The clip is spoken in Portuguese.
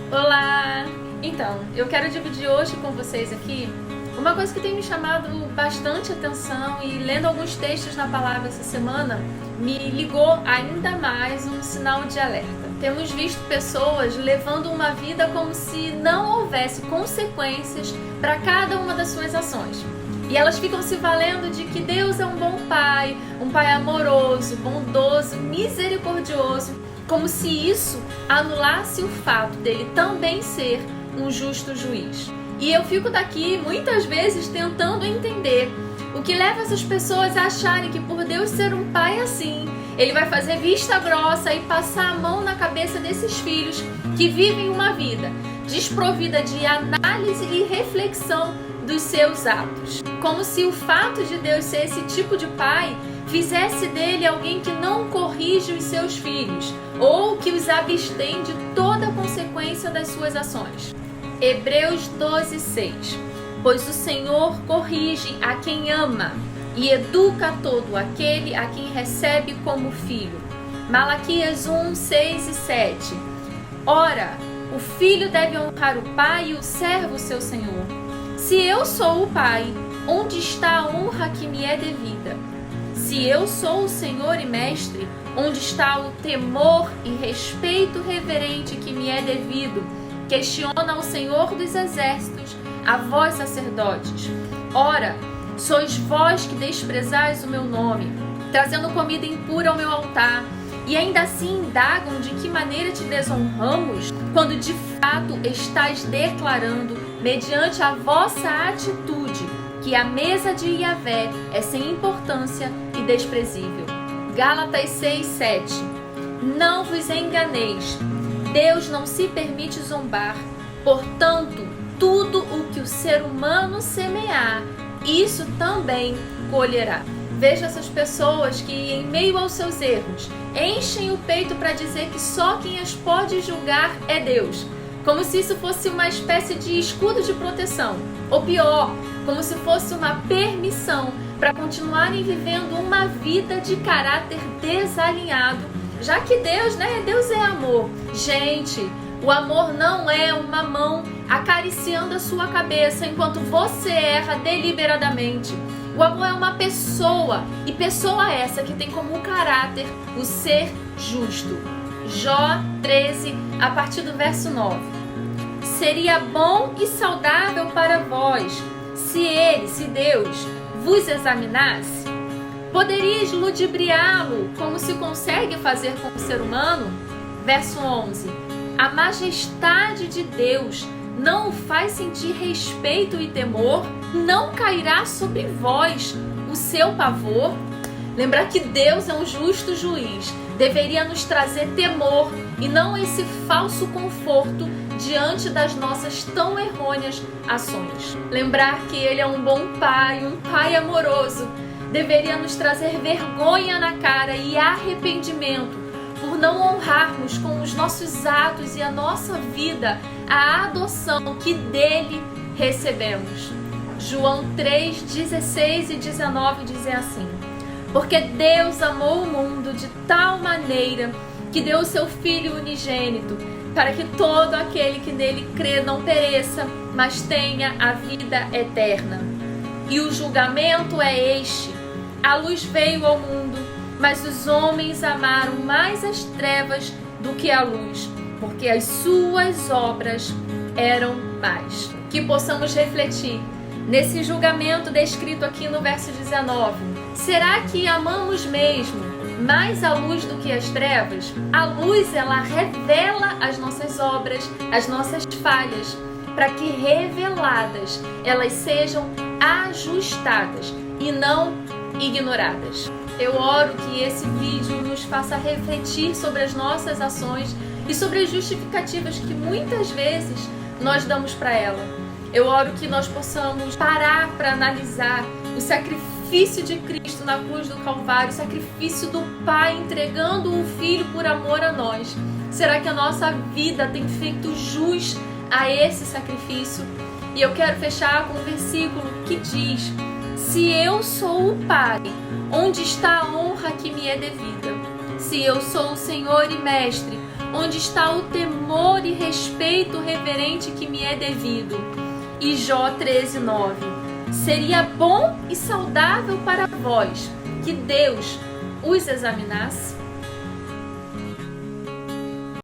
Olá! Então, eu quero dividir hoje com vocês aqui uma coisa que tem me chamado bastante atenção e lendo alguns textos na palavra essa semana me ligou ainda mais um sinal de alerta. Temos visto pessoas levando uma vida como se não houvesse consequências para cada uma das suas ações. E elas ficam se valendo de que Deus é um pai amoroso, bondoso, misericordioso, como se isso anulasse o fato dele também ser um justo juiz. E eu fico daqui muitas vezes tentando entender o que leva essas pessoas a acharem que por Deus ser um pai assim, ele vai fazer vista grossa e passar a mão na cabeça desses filhos que vivem uma vida desprovida de análise e reflexão dos seus atos. Como se o fato de Deus ser esse tipo de pai fizesse dele alguém que não corrige os seus filhos ou que os abstém de toda a consequência das suas ações. Hebreus 12:6. Pois o Senhor corrige a quem ama e educa todo aquele a quem recebe como filho. Malaquias 1:6 e 7. Ora, o filho deve honrar o pai e o servo seu senhor. Se eu sou o pai, onde está a honra que me é devida? Se eu sou o Senhor e Mestre, onde está o temor e respeito reverente que me é devido? Questiona o Senhor dos Exércitos, a vós sacerdotes. Ora, sois vós que desprezais o meu nome, trazendo comida impura ao meu altar, e ainda assim indagam de que maneira te desonramos, quando de fato estais declarando, mediante a vossa atitude, que a mesa de Yahvé é sem importância e desprezível. Gálatas 6:7. Não vos enganeis, Deus não se permite zombar, portanto, tudo o que o ser humano semear, isso também colherá. Veja essas pessoas que, em meio aos seus erros, enchem o peito para dizer que só quem as pode julgar é Deus, como se isso fosse uma espécie de escudo de proteção, ou pior, como se fosse uma permissão para continuarem vivendo uma vida de caráter desalinhado, já que Deus é amor. Gente, o amor não é uma mão acariciando a sua cabeça enquanto você erra deliberadamente. O amor é uma pessoa, e pessoa essa que tem como caráter o ser justo. Jó 13, a partir do verso 9. Seria bom e saudável para vós, se Deus, vos examinasse? Poderíeis ludibriá-lo como se consegue fazer com o ser humano? Verso 11. A majestade de Deus não o faz sentir respeito e temor? Não cairá sobre vós o seu pavor? Lembrar que Deus é um justo juiz deveria nos trazer temor e não esse falso conforto diante das nossas tão errôneas ações. Lembrar que Ele é um bom pai, um pai amoroso, deveria nos trazer vergonha na cara e arrependimento por não honrarmos com os nossos atos e a nossa vida a adoção que dele recebemos. João 3:16 e 19 dizem assim: porque Deus amou o mundo de tal maneira que deu o seu Filho unigênito, para que todo aquele que nele crê não pereça, mas tenha a vida eterna. E o julgamento é este: a luz veio ao mundo, mas os homens amaram mais as trevas do que a luz, porque as suas obras eram más. Que possamos refletir nesse julgamento descrito aqui no verso 19. Será que amamos mesmo mais a luz do que as trevas? A luz, ela revela as nossas obras, as nossas falhas, para que reveladas elas sejam ajustadas e não ignoradas. Eu oro que esse vídeo nos faça refletir sobre as nossas ações e sobre as justificativas que muitas vezes nós damos para ela. Eu oro que nós possamos parar para analisar o sacrifício de Cristo na cruz do Calvário, o sacrifício do Pai entregando o Filho por amor a nós. Será que a nossa vida tem feito jus a esse sacrifício? E eu quero fechar com um versículo que diz: se eu sou o Pai, onde está a honra que me é devida? Se eu sou o Senhor e Mestre, onde está o temor e respeito reverente que me é devido. E Jó 13:9. Seria bom e saudável para vós que Deus os examinasse.